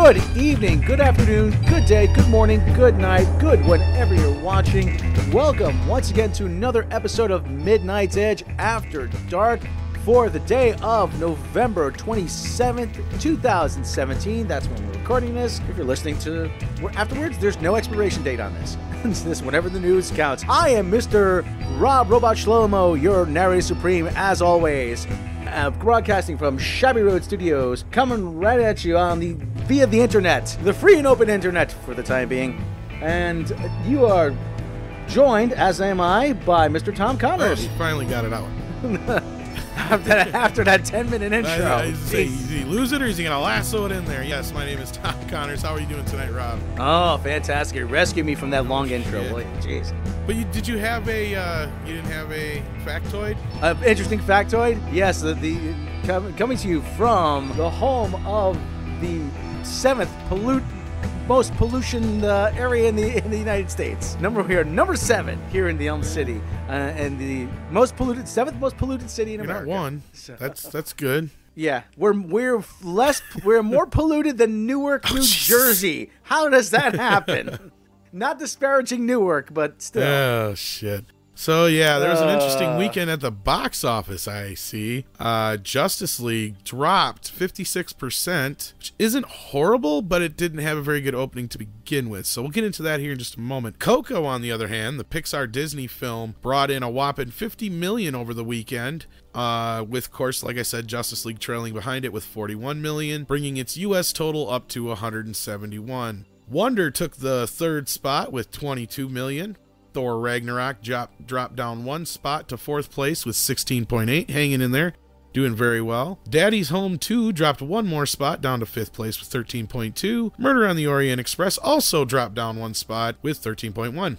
Good evening, good afternoon, good day, good morning, good night, good whenever you're watching. Welcome once again to another episode of Midnight's Edge After Dark for the day of November 27th, 2017. That's when we're recording this. If you're listening to afterwards, there's no expiration date on this. This whenever the news counts. I am Mr. Rob Robot Shlomo, your narrator supreme, as always. Broadcasting from Shabby Road Studios, coming right at you via the internet, the free and open internet for the time being. And you are joined, as am I, by Mr. Tom Connors. Oh, he finally got it out. After that 10-minute intro. Is he lose it or is he going to lasso it in there? Yes, my name is Tom Connors. How are you doing tonight, Rob? Oh, fantastic. Rescue me from that long intro. Yeah. Boy, jeez. But didn't have a factoid? Interesting factoid? Yes, coming to you from the home of the seventh most pollution area in the United States. Number 7 here in the Elm City, and the seventh most polluted city in America. Not one. So, That's good. Yeah, we're more polluted than Newark, New Jersey. How does that happen? Not disparaging Newark, but still. Oh shit. So yeah, there was an interesting weekend at the box office, I see. Justice League dropped 56%, which isn't horrible, but it didn't have a very good opening to begin with. So we'll get into that here in just a moment. Coco, on the other hand, the Pixar Disney film, brought in a whopping $50 million over the weekend. With, of course, like I said, Justice League trailing behind it with $41 million, bringing its U.S. total up to $171. Wonder took the third spot with $22 million. Thor Ragnarok dropped down one spot to fourth place with 16.8, hanging in there, doing very well. Daddy's Home 2 dropped one more spot down to fifth place with 13.2. Murder on the Orient Express also dropped down one spot with 13.1.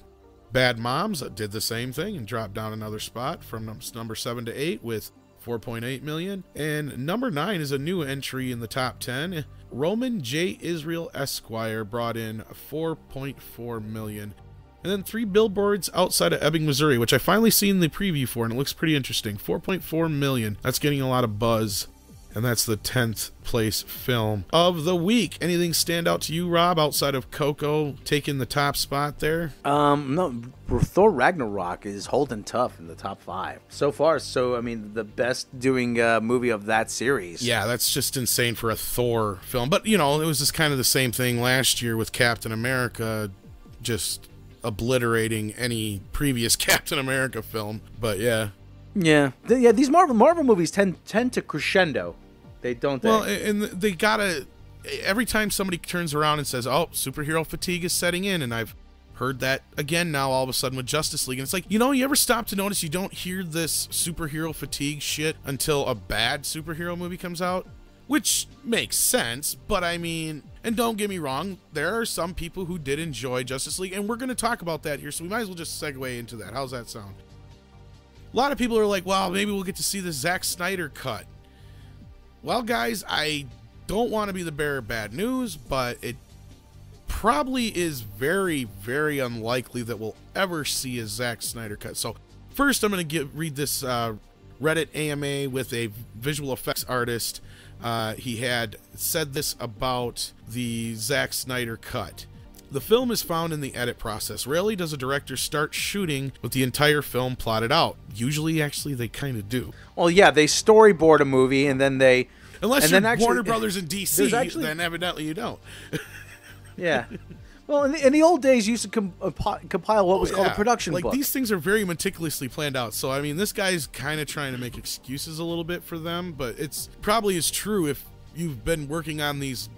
Bad Moms did the same thing and dropped down another spot from number 7 to 8 with 4.8 million. And number 9 is a new entry in the top 10. Roman J. Israel Esquire brought in 4.4 million. And then 3 billboards outside of Ebbing, Missouri, which I finally seen the preview for, and it looks pretty interesting. 4.4 million. That's getting a lot of buzz. And that's the 10th place film of the week. Anything stand out to you, Rob, outside of Coco taking the top spot there? No, Thor Ragnarok is holding tough in the top 5 so far. So, I mean, the best doing movie of that series. Yeah, that's just insane for a Thor film. But, it was just kind of the same thing last year with Captain America, just obliterating any previous Captain America film. But yeah. These Marvel movies tend to crescendo. They don't. Well, and they gotta. Every time somebody turns around and says, "Oh, superhero fatigue is setting in," and I've heard that again now all of a sudden with Justice League, and it's like, you ever stop to notice you don't hear this superhero fatigue shit until a bad superhero movie comes out? Which makes sense, but I mean, and don't get me wrong, there are some people who did enjoy Justice League, and we're going to talk about that here, so we might as well just segue into that. How's that sound? A lot of people are like, well, maybe we'll get to see the Zack Snyder cut. Well, guys, I don't want to be the bearer of bad news, but it probably is very, very unlikely that we'll ever see a Zack Snyder cut. So first, I'm going to read this Reddit AMA with a visual effects artist. He had said this about the Zack Snyder cut. The film is found in the edit process. Rarely does a director start shooting with the entire film plotted out. Usually, actually, they kind of do. Well, yeah, they storyboard a movie and then they... Unless you're Warner Brothers and DC, then evidently you don't. Yeah. Well, in the old days, you used to compile what was called a production book. These things are very meticulously planned out. So, I mean, this guy's kind of trying to make excuses a little bit for them, but it's probably is true if you've been working on these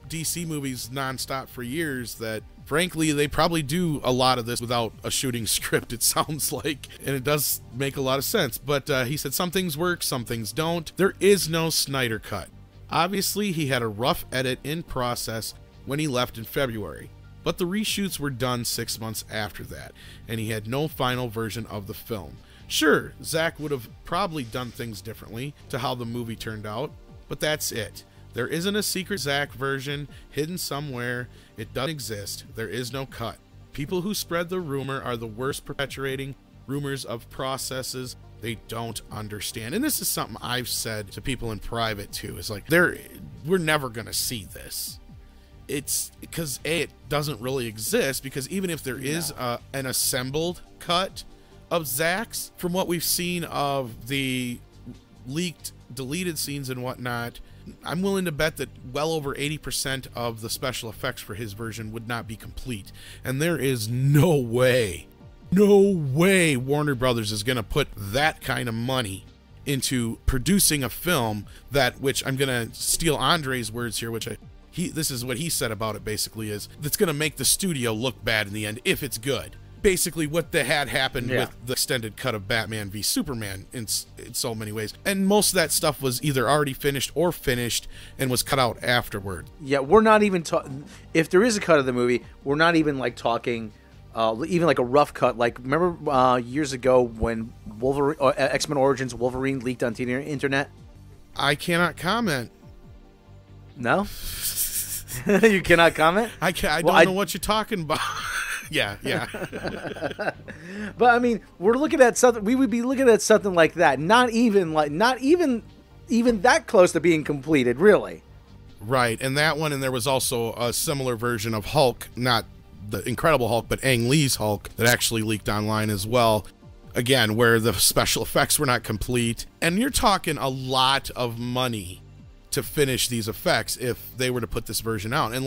DC movies nonstop for years that, frankly, they probably do a lot of this without a shooting script, it sounds like, and it does make a lot of sense. But he said some things work, some things don't. There is no Snyder cut. Obviously, he had a rough edit in process when he left in February. But the reshoots were done 6 months after that, and he had no final version of the film. Sure, Zack would have probably done things differently to how the movie turned out, but that's it. There isn't a secret Zack version hidden somewhere. It doesn't exist. There is no cut. People who spread the rumor are the worst perpetuating rumors of processes they don't understand. And this is something I've said to people in private too. It's like, we're never going to see this. it's because it doesn't really exist, because even if there is an assembled cut of Zack's, from what we've seen of the leaked deleted scenes and whatnot, I'm willing to bet that well over 80% of the special effects for his version would not be complete. And there is no way Warner Brothers is going to put that kind of money into producing a film which I'm going to steal Andre's words here, this is what he said about it basically, is that's going to make the studio look bad in the end if it's good. Basically what had happened with the extended cut of Batman v Superman in so many ways. And most of that stuff was either already finished or finished and was cut out afterward. Yeah, we're not even talking, if there is a cut of the movie, we're not even like talking even like a rough cut. Like, remember years ago when X-Men Origins Wolverine leaked onto the internet? I cannot comment. No? You cannot comment? I don't know what you're talking about. Yeah. But I mean, we're looking at something. We would be looking at something like that. Not even that close to being completed, really. Right, and that one, and there was also a similar version of Hulk, not the Incredible Hulk, but Ang Lee's Hulk, that actually leaked online as well. Again, where the special effects were not complete, and you're talking a lot of money to finish these effects if they were to put this version out, and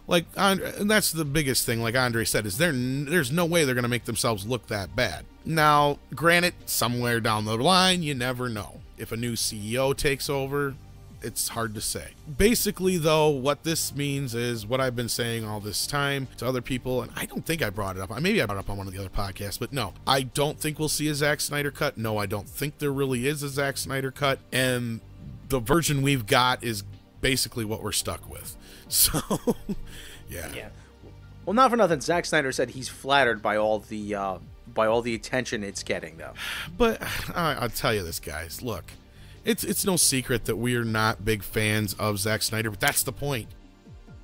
and that's the biggest thing, like Andre said, is there's no way they're going to make themselves look that bad. Now, granted, somewhere down the line, you never know. If a new CEO takes over, it's hard to say. Basically, though, what this means is what I've been saying all this time to other people, and I don't think I brought it up. Maybe I brought it up on one of the other podcasts, but no, I don't think we'll see a Zack Snyder cut. No, I don't think there really is a Zack Snyder cut, and the version we've got is basically what we're stuck with. So, yeah. Well, not for nothing, Zack Snyder said he's flattered by all the attention it's getting, though. But I'll tell you this, guys. Look, it's no secret that we are not big fans of Zack Snyder, but that's the point.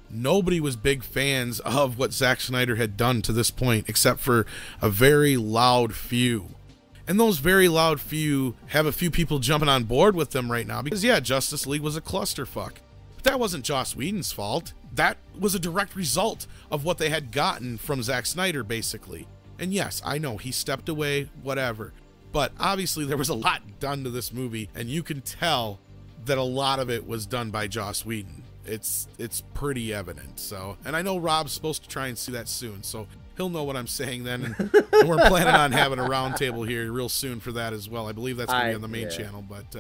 Nobody was big fans of what Zack Snyder had done to this point, except for a very loud few. And those very loud few have a few people jumping on board with them right now because, yeah, Justice League was a clusterfuck. But that wasn't Joss Whedon's fault. That was a direct result of what they had gotten from Zack Snyder, basically. And yes, I know he stepped away, whatever. But obviously there was a lot done to this movie, and you can tell that a lot of it was done by Joss Whedon. It's pretty evident. So, and I know Rob's supposed to try and see that soon, so he'll know what I'm saying then. And we're planning on having a roundtable here real soon for that as well. I believe that's going to be on the main channel, but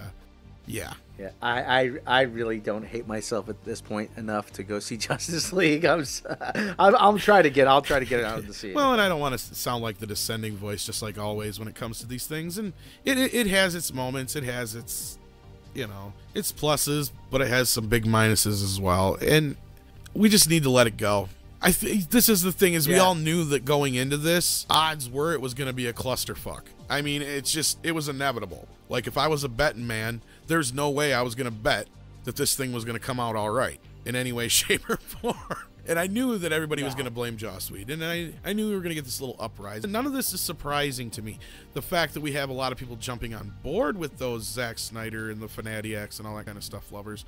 yeah. Yeah, I really don't hate myself at this point enough to go see Justice League. I'll try to get it out to see it. Well, and I don't want to sound like the dissenting voice, just like always when it comes to these things. And it has its moments. It has its, its pluses, but it has some big minuses as well. And we just need to let it go. I think this is the thing, is we all knew that going into this, odds were it was going to be a clusterfuck. I mean, it was inevitable. Like, if I was a betting man, there's no way I was going to bet that this thing was going to come out all right in any way, shape, or form. And I knew that everybody was going to blame Joss Whedon, and I knew we were going to get this little uprising. None of this is surprising to me. The fact that we have a lot of people jumping on board with those Zack Snyder and the Fanatics and all that kind of stuff lovers,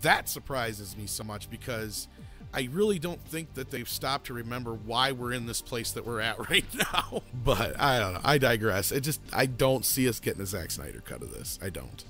that surprises me so much, because I really don't think that they've stopped to remember why we're in this place that we're at right now. But I don't know. I digress. I don't see us getting a Zack Snyder cut of this. I don't.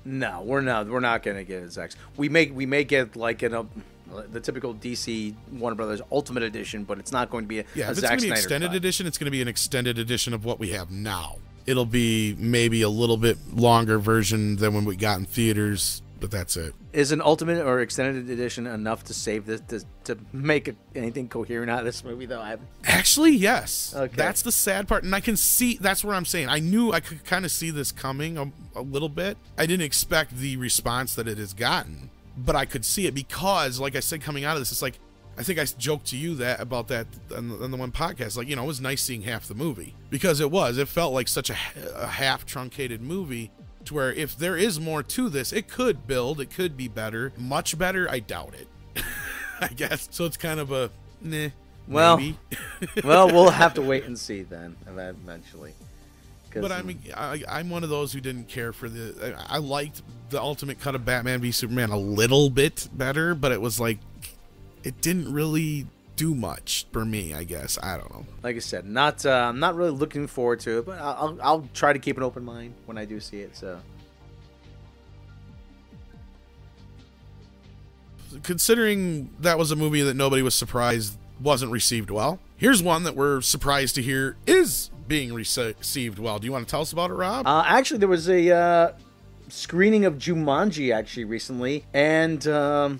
No, we're not. We're not going to get a Zack. We may get like the typical DC Warner Brothers Ultimate Edition, but it's not going to be a if Zack it's going to be Snyder extended cut. edition, it's going to be an extended edition of what we have now. It'll be maybe a little bit longer version than when we got in theaters, but that's it. Is an Ultimate or extended edition enough to save this to make anything coherent out of this movie, though? Actually, yes. Okay. That's the sad part, and I can see. That's where I'm saying I knew I could kind of see this coming a little bit. I didn't expect the response that it has gotten, but I could see it because, like I said, coming out of this, it's like, I think I joked to you about that on the one podcast. Like, it was nice seeing half the movie, because it felt like such a half truncated movie, to where if there is more to this, it could build, it could be better, much better. I doubt it. I guess so. It's kind of a well, maybe. Well, we'll have to wait and see then eventually. But I mean, I'm one of those who didn't care for I liked the ultimate cut of Batman v Superman a little bit better, but it was like it didn't really do much for me, I guess. I don't know. Like I said, I'm not really looking forward to it, but I'll try to keep an open mind when I do see it. So, considering that was a movie that nobody was surprised wasn't received well, here's one that we're surprised to hear is being received well. Do you want to tell us about it, Rob? Actually, there was a screening of Jumanji actually recently, and lo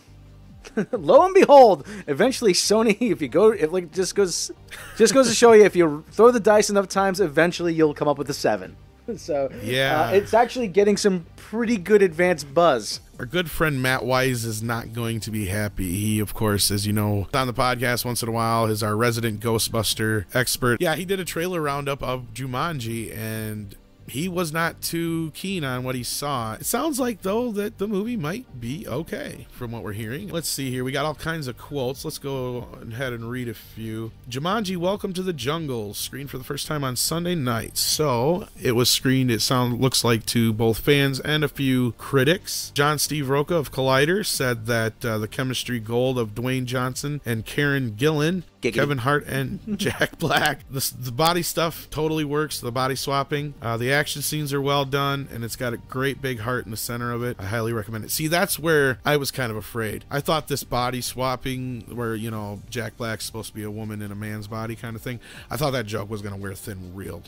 and behold, eventually Sony, just goes to show you, if you throw the dice enough times, eventually you'll come up with a 7. So yeah, it's actually getting some pretty good advanced buzz. Our good friend Matt Wise is not going to be happy. He, of course, as you know, on the podcast once in a while, is our resident Ghostbuster expert. Yeah, he did a trailer roundup of Jumanji, and he was not too keen on what he saw. It sounds like, though, that the movie might be okay from what we're hearing. Let's see here. We got all kinds of quotes. Let's go ahead and read a few. Jumanji, Welcome to the Jungle, screened for the first time on Sunday night. So it was screened, looks like, to both fans and a few critics. John Steve Roca of Collider said that the chemistry gold of Dwayne Johnson and Karen Gillan, Giggity. Kevin Hart and Jack Black. The body stuff totally works. The body swapping. The action scenes are well done, and it's got a great big heart in the center of it. I highly recommend it. See, that's where I was kind of afraid. I thought this body swapping, where, you know, Jack Black's supposed to be a woman in a man's body kind of thing, I thought that joke was going to wear thin real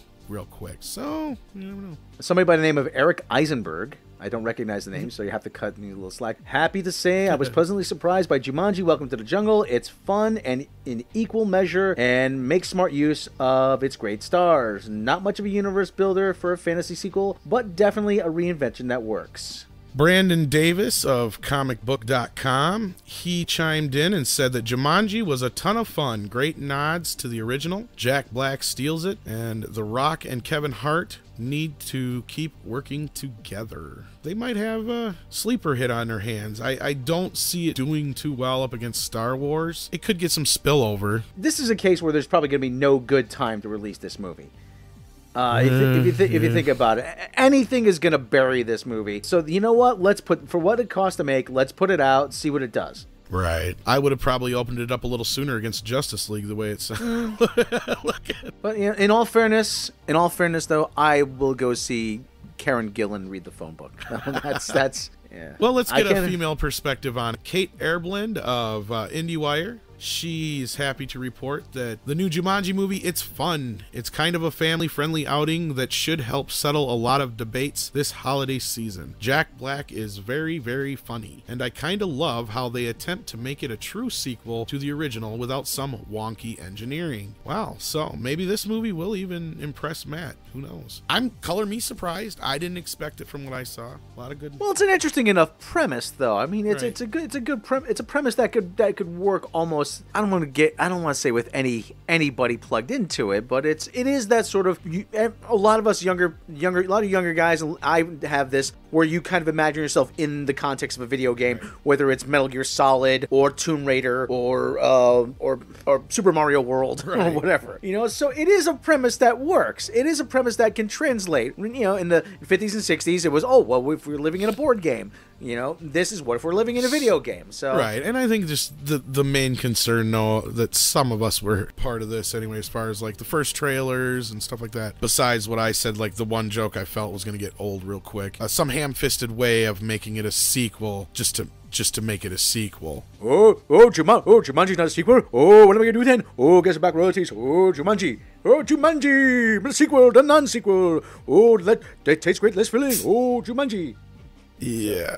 quick. So, you never know. Somebody by the name of Eric Eisenberg. I don't recognize the name, so you have to cut me a little slack. Happy to say I was pleasantly surprised by Jumanji, Welcome to the Jungle. It's fun and in equal measure and makes smart use of its great stars. Not much of a universe builder for a fantasy sequel, but definitely a reinvention that works. Brandon Davis of comicbook.com, he chimed in and said that Jumanji was a ton of fun. Great nods to the original. Jack Black steals it, and The Rock and Kevin Hart need to keep working together. They might have a sleeper hit on their hands. I don't see it doing too well up against Star Wars. It could get some spillover. This is a case where there's probably going to be no good time to release this movie. If you think about it, anything is going to bury this movie. So you know what? For what it costs to make, let's put it out, see what it does. Right. I would have probably opened it up a little sooner against Justice League the way it's looking. But you know, in all fairness, though, I will go see Karen Gillan read the phone book. that's yeah. Well, let's get a female perspective on it. Kate Airblend of IndieWire. She's happy to report that the new Jumanji movie, it's fun. It's kind of a family-friendly outing that should help settle a lot of debates this holiday season. Jack Black is very, very funny, and I kind of love how they attempt to make it a true sequel to the original without some wonky engineering. Wow, so maybe this movie will even impress Matt. Who knows? I'm color me surprised. I didn't expect it from what I saw. A lot of good. Well, it's an interesting enough premise, though. I mean, it's a premise that could work almost. I don't want to say with anybody plugged into it, but it is that sort of, a lot of us younger guys, and I have this, where you kind of imagine yourself in the context of a video game, whether it's Metal Gear Solid or Tomb Raider or Super Mario World or whatever. You know, so it is a premise that works. It is a premise that can translate. You know, in the 50s and 60s, it was, if we're living in a board game, you know, this is what if we're living in a video game. So right, and I think just the main concern, though, that some of us were part of this anyway, as far as like the first trailers and stuff like that. Besides what I said, like the one joke I felt was going to get old real quick. Some ham-fisted way of making it a sequel just to make it a sequel. Jumanji's not a sequel. Oh, what am I gonna do then? Oh, guess back royalties. Oh, Jumanji, the sequel, the non-sequel. Oh, that tastes great, less filling. Oh, Jumanji. Yeah.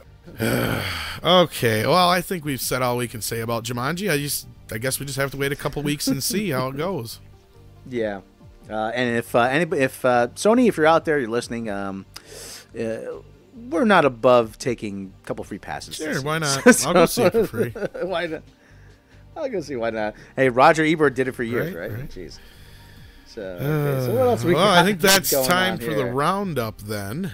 Okay, well, I think we've said all we can say about Jumanji. I guess we just have to wait a couple weeks and see how it goes. Yeah, and if Sony, if you're out there, you're listening, we're not above taking a couple free passes. Sure, why not? I'll go see it for free. Why not? I'll go see why not. Hey, Roger Ebert did it for years, right? Jeez. So what else we got? Well, I think that's time for the roundup then.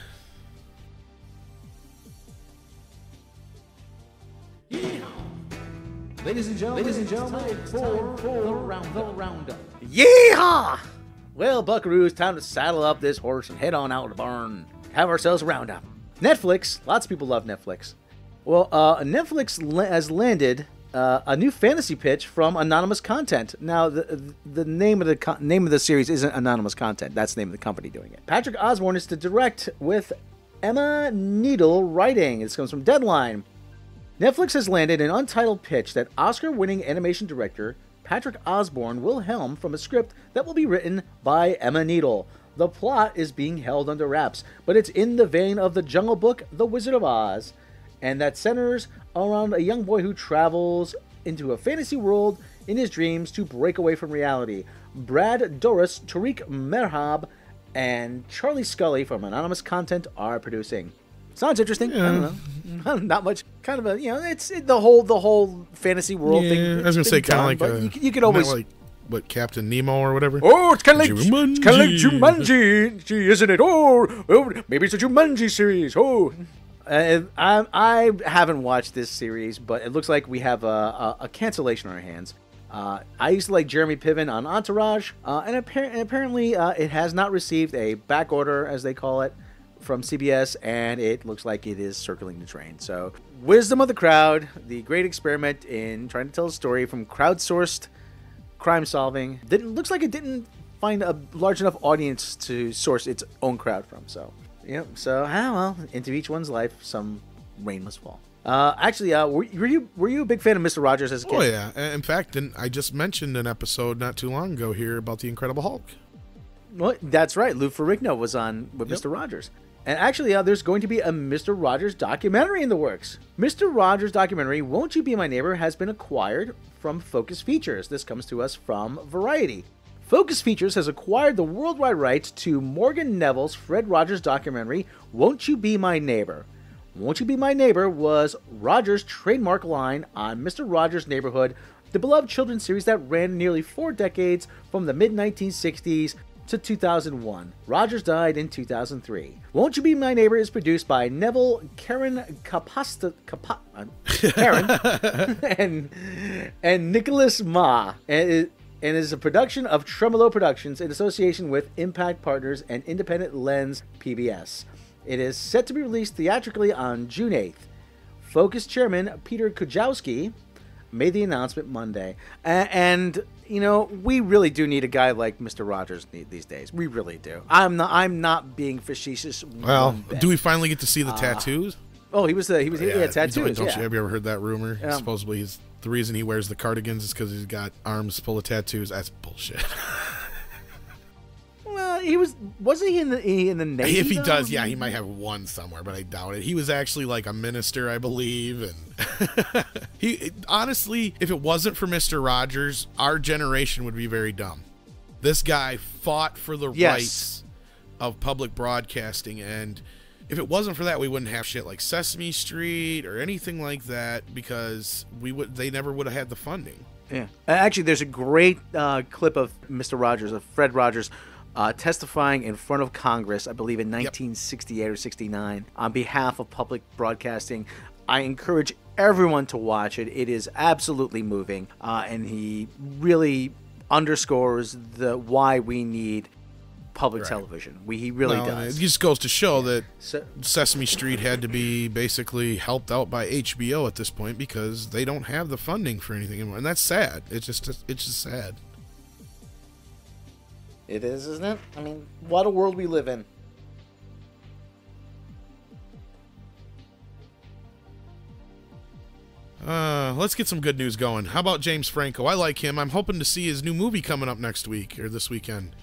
Ladies and gentlemen, for the roundup. Yeehaw! Well, buckaroos, time to saddle up this horse and head on out to the barn. Have ourselves a roundup. Netflix, lots of people love Netflix. Well, Netflix has landed a new fantasy pitch from Anonymous Content. Now, the name of the series isn't Anonymous Content. That's the name of the company doing it. Patrick Osborne is to direct with Emma Needle writing. This comes from Deadline. Netflix has landed an untitled pitch that Oscar-winning animation director Patrick Osborne will helm from a script that will be written by Emma Needle. The plot is being held under wraps, but it's in the vein of the Jungle Book, The Wizard of Oz, and that centers around a young boy who travels into a fantasy world in his dreams to break away from reality. Brad Dourif, Tariq Merhab, and Charlie Scully from Anonymous Content are producing. Sounds interesting. Yeah. I don't know. Not much. Kind of a, it's the whole fantasy world thing. I was gonna say kind of like you could always like what Captain Nemo or whatever. Oh, it's kind of like Jumanji, isn't it? Oh, maybe it's a Jumanji series. Oh, I haven't watched this series, but it looks like we have a cancellation on our hands. I used to like Jeremy Piven on Entourage, and apparently it has not received a back order, as they call it, from CBS, and it looks like it is circling the train. So, wisdom of the crowd, the great experiment in trying to tell a story from crowdsourced crime solving. Looks like it didn't find a large enough audience to source its own crowd from. So, well, into each one's life, some rain must fall. Actually, were you a big fan of Mr. Rogers as a kid? Oh yeah. In fact, I just mentioned an episode not too long ago here about the Incredible Hulk. Well, that's right. Lou Ferrigno was on with Mr. Rogers. And actually, there's going to be a Mr. Rogers documentary in the works. Mr. Rogers documentary, Won't You Be My Neighbor, has been acquired from Focus Features. This comes to us from Variety. Focus Features has acquired the worldwide rights to Morgan Neville's Fred Rogers documentary, Won't You Be My Neighbor. Won't You Be My Neighbor was Rogers' trademark line on Mr. Rogers' Neighborhood, the beloved children's series that ran nearly 4 decades from the mid-1960s to 2001. Rogers died in 2003. Won't You Be My Neighbor is produced by Neville, Karen and Nicholas Ma, and is a production of Tremolo Productions in association with Impact Partners and Independent Lens PBS. It is set to be released theatrically on June 8th. Focus chairman Peter Kujawski made the announcement Monday. And we really do need a guy like Mr. Rogers these days. We really do. I'm not being facetious. Well, do we finally get to see the tattoos? Oh, he had tattoos. Have you ever heard that rumor? Yeah. Supposedly, the reason he wears the cardigans is because he's got arms full of tattoos. That's bullshit. Well, wasn't he in the Navy? If he does, yeah, he might have one somewhere, but I doubt it. He was actually like a minister, I believe, and honestly, if it wasn't for Mr. Rogers, our generation would be very dumb. This guy fought for the rights of public broadcasting, and if it wasn't for that, we wouldn't have shit like Sesame Street or anything like that, because they never would have had the funding. Yeah. Actually, there's a great clip of Mr. Rogers, of Fred Rogers, testifying in front of Congress, I believe in 1968 or 69, on behalf of public broadcasting. I encourage everyone to watch it. It is absolutely moving, and he really underscores why we need public television. He really does. It just goes to show that Sesame Street had to be basically helped out by HBO at this point because they don't have the funding for anything anymore, and that's sad. It's just sad. It is, isn't it? I mean, what a world we live in. Let's get some good news going. How about James Franco? I like him. I'm hoping to see his new movie coming up next week or this weekend.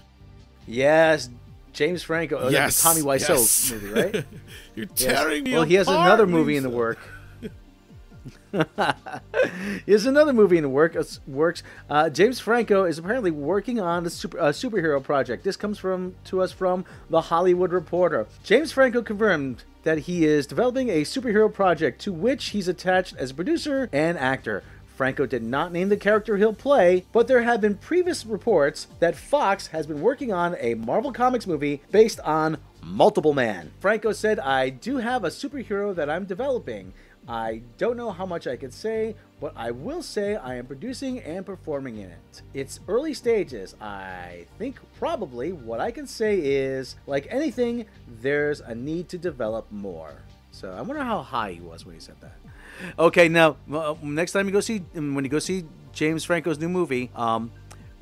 Yes, James Franco. Yes, Tommy Wiseau movie, right? You're tearing me apart. Well, he has another movie in the work. He has another movie in the works. James Franco is apparently working on a superhero project. This comes to us from The Hollywood Reporter. James Franco confirmed that he is developing a superhero project to which he's attached as a producer and actor. Franco did not name the character he'll play, but there have been previous reports that Fox has been working on a Marvel Comics movie based on Multiple Man. Franco said, "I do have a superhero that I'm developing. I don't know how much I could say, but I will say I am producing and performing in it. It's early stages. I think probably what I can say is, like anything, there's a need to develop more." So I wonder how high he was when he said that. Okay, now next time when you go see James Franco's new movie, you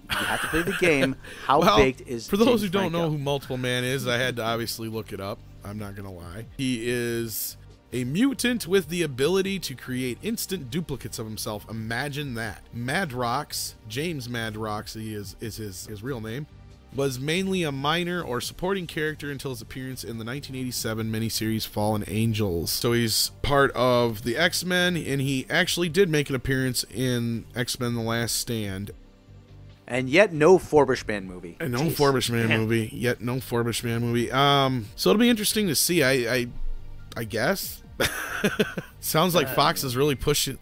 have to play the game. How baked is for those James who don't Franco? know who Multiple Man is, I had to obviously look it up. I'm not gonna lie. He is a mutant with the ability to create instant duplicates of himself. Imagine that. Madrox, James Madrox, is his real name, was mainly a minor or supporting character until his appearance in the 1987 miniseries Fallen Angels. So he's part of the X-Men, and he actually did make an appearance in X-Men The Last Stand. And yet no Forbush Man movie. And no Forbush Man movie. Yet no Forbush Man movie. So it'll be interesting to see. I guess. Sounds like Fox is really pushing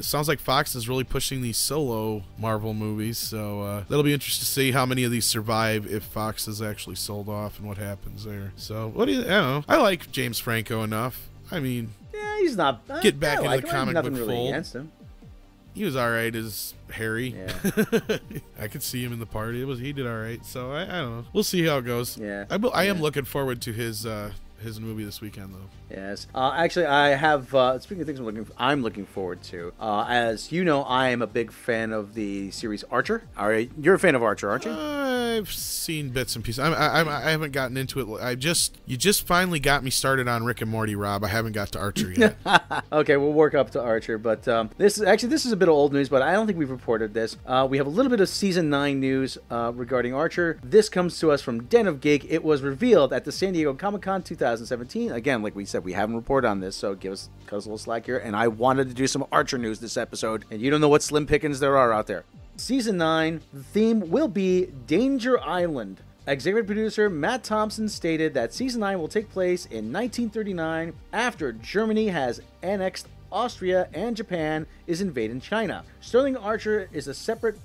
these solo Marvel movies. So that'll be interesting to see how many of these survive if Fox is actually sold off and what happens there. So I don't know. I like James Franco enough. I mean, yeah, he's not. Get back into like the comic book really fold. Against him. He was all right as Harry. Yeah. I could see him in the party. He did all right. So I don't know. We'll see how it goes. Yeah. I am looking forward to his movie this weekend, though. Yes. Actually, I have. Speaking of things I'm looking forward to. As you know, I am a big fan of the series Archer. All right, you're a fan of Archer, aren't you? I've seen bits and pieces. I haven't gotten into it. You just finally got me started on Rick and Morty, Rob. I haven't got to Archer yet. Okay, we'll work up to Archer. But this is a bit of old news, but I don't think we've reported this. We have a little bit of season 9 news regarding Archer. This comes to us from Den of Geek. It was revealed at the San Diego Comic-Con 2017. Again, like we said, we haven't reported on this, so cut us a little slack here. And I wanted to do some Archer news this episode, and you don't know what slim pickings there are out there. Season 9, the theme will be Danger Island. Executive producer Matt Thompson stated that Season 9 will take place in 1939 after Germany has annexed Austria and Japan is invading China. Sterling Archer is a seaplane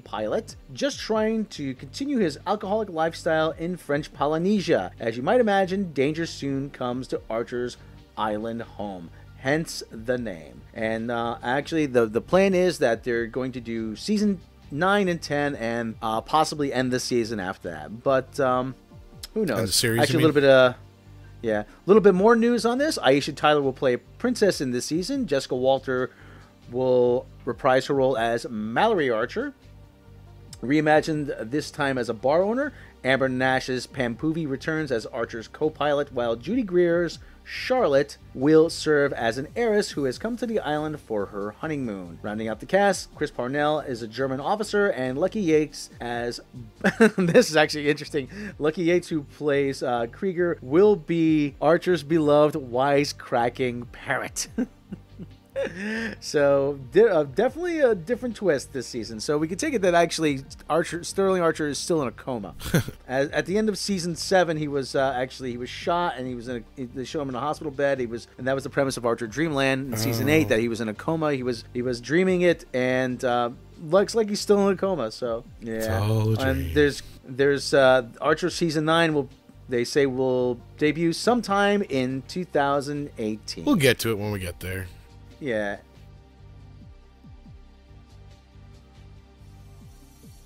pilot just trying to continue his alcoholic lifestyle in French Polynesia. As you might imagine, danger soon comes to Archer's island home. Hence the name. And actually, the plan is that they're going to do Season 9 and 10 and possibly end the season after that. But who knows? And the series, actually, a little bit more news on this. Aisha Tyler will play a princess in this season. Jessica Walter will reprise her role as Mallory Archer. Reimagined this time as a bar owner, Amber Nash's Pam Poovey returns as Archer's co-pilot, while Judy Greer's Charlotte will serve as an heiress who has come to the island for her honeymoon. Rounding out the cast, Chris Parnell is a German officer, and Lucky Yates as... this is actually interesting. Lucky Yates, who plays Krieger, will be Archer's beloved wisecracking parrot. So definitely a different twist this season. So we could take it that actually Sterling Archer is still in a coma. At the end of season 7, he was shot and they show him in a hospital bed. And that was the premise of Archer Dreamland in season 8, that he was in a coma. He was dreaming it, and looks like he's still in a coma. So yeah, and there's Archer season 9 will debut sometime in 2018. We'll get to it when we get there. Yeah.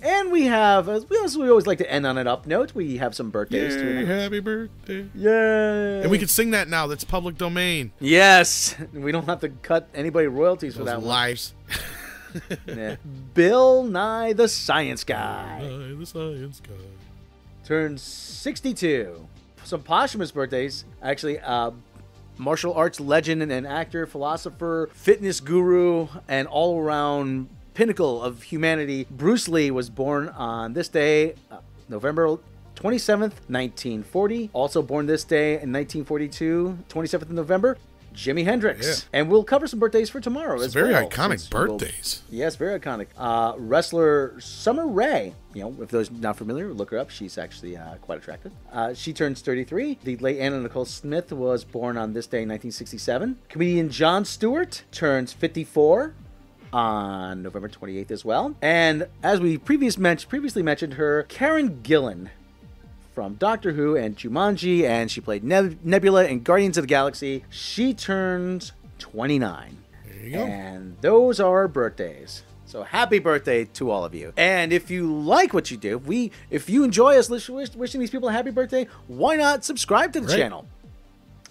And we have, we always like to end on an up note. We have some birthdays to announce. Happy birthday. Yay. And we can sing that now. That's public domain. Yes. We don't have to cut anybody royalties for that one. Lives. Yeah. Bill Nye the Science Guy. Nye the Science Guy. Turns 62. Some posthumous birthdays. Actually, martial arts legend and actor, philosopher, fitness guru, and all-around pinnacle of humanity, Bruce Lee was born on this day, November 27th, 1940. Also born this day in 1942, 27th of November, Jimi Hendrix. Yeah. And we'll cover some birthdays for tomorrow as well. Very iconic birthdays. Yes, very iconic. Wrestler Summer Rae, if those not familiar, look her up. She's actually quite attractive. She turns 33. The late Anna Nicole Smith was born on this day in 1967. Comedian Jon Stewart turns 54 on November 28th as well. And as we previously mentioned her, Karen Gillan from Doctor Who and Jumanji, and she played Nebula in Guardians of the Galaxy. She turns 29. There you go. And those are our birthdays. So happy birthday to all of you. And if you like what you do, if you enjoy us wishing these people a happy birthday, why not subscribe to the channel?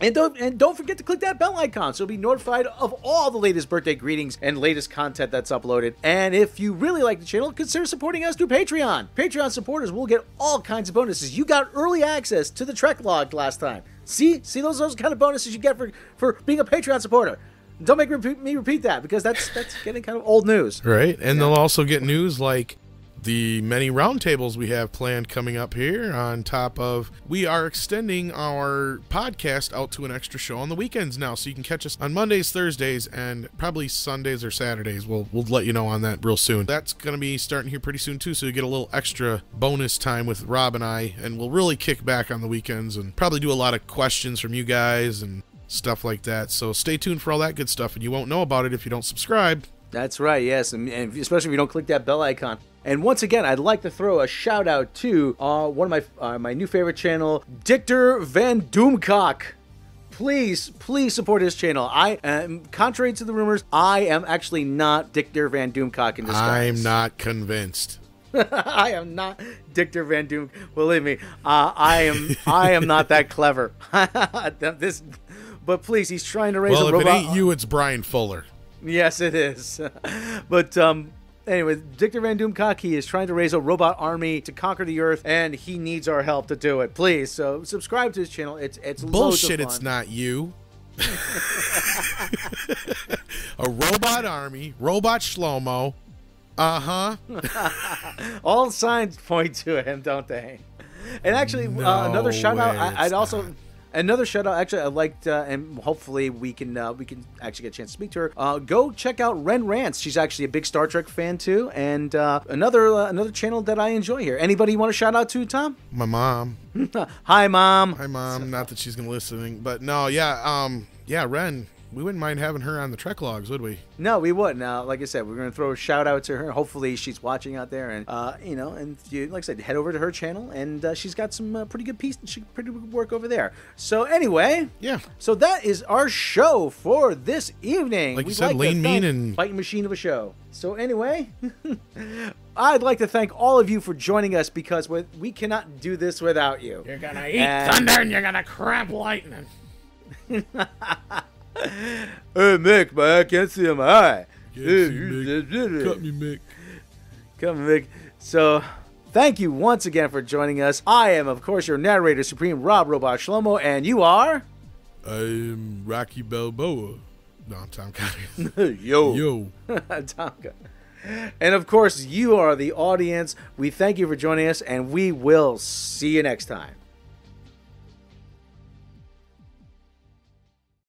And don't forget to click that bell icon so you'll be notified of all the latest birthday greetings and latest content that's uploaded. And if you really like the channel, consider supporting us through Patreon. Patreon supporters will get all kinds of bonuses. You got early access to the Trek log last time. See those kind of bonuses you get for being a Patreon supporter. Don't make me repeat that, because that's getting kind of old news. Right, and they'll also get news like the many roundtables we have planned coming up here, on top of we are extending our podcast out to an extra show on the weekends now, so you can catch us on Mondays, Thursdays, and probably Sundays or Saturdays. We'll let you know on that real soon. That's going to be starting here pretty soon too, so you get a little extra bonus time with Rob and I, and we'll really kick back on the weekends and probably do a lot of questions from you guys and stuff like that. So stay tuned for all that good stuff, and you won't know about it if you don't subscribe. That's right, yes, and especially if you don't click that bell icon. And once again, I'd like to throw a shout out to one of my new favorite channel, Dictor Van Doomcock. Please support his channel. I am, contrary to the rumors, I am actually not Dictor Van Doomcock in disguise. I'm not convinced. I am not Dictor Van Doom. Believe me, I am not that clever. But please, he's trying to raise a robot. Well, if it ain't you, it's Brian Fuller. Yes, it is. But anyway, Dictor Van Doomcock, he is trying to raise a robot army to conquer the Earth, and he needs our help to do it. Please, so subscribe to his channel. It's bullshit. Loads of fun. It's not you. A robot army, robot Shlomo. All signs point to him, don't they? And actually, another shout out. Another shout out, actually, I liked, and hopefully we can actually get a chance to speak to her. Go check out Ren Rants. She's actually a big Star Trek fan too, and another channel that I enjoy here. Anybody you want to shout out to, Tom? My mom. Hi, Mom. Hi, Mom. Not that she's gonna listen, but no, yeah, Ren. We wouldn't mind having her on the Trek Logs, would we? No, we wouldn't. Now, like I said, we're going to throw a shout out to her. Hopefully, she's watching out there, and and you, like I said, head over to her channel, and she's got some pretty good work over there. So anyway, yeah. So that is our show for this evening. Like you said, lean, mean, and fighting machine of a show. So anyway, I'd like to thank all of you for joining us, because we cannot do this without you. You're gonna eat thunder, and you're gonna crap lightning. Hey, Mick, man, I can't see him. Eye. Cut me, Mick. Come, Mick. So, thank you once again for joining us. I am, of course, your narrator supreme, Rob Robot Shlomo, and you are? I am Rocky Balboa. No, I'm Tom Cotter. Yo. Tom Cotter. And, of course, you are the audience. We thank you for joining us, and we will see you next time.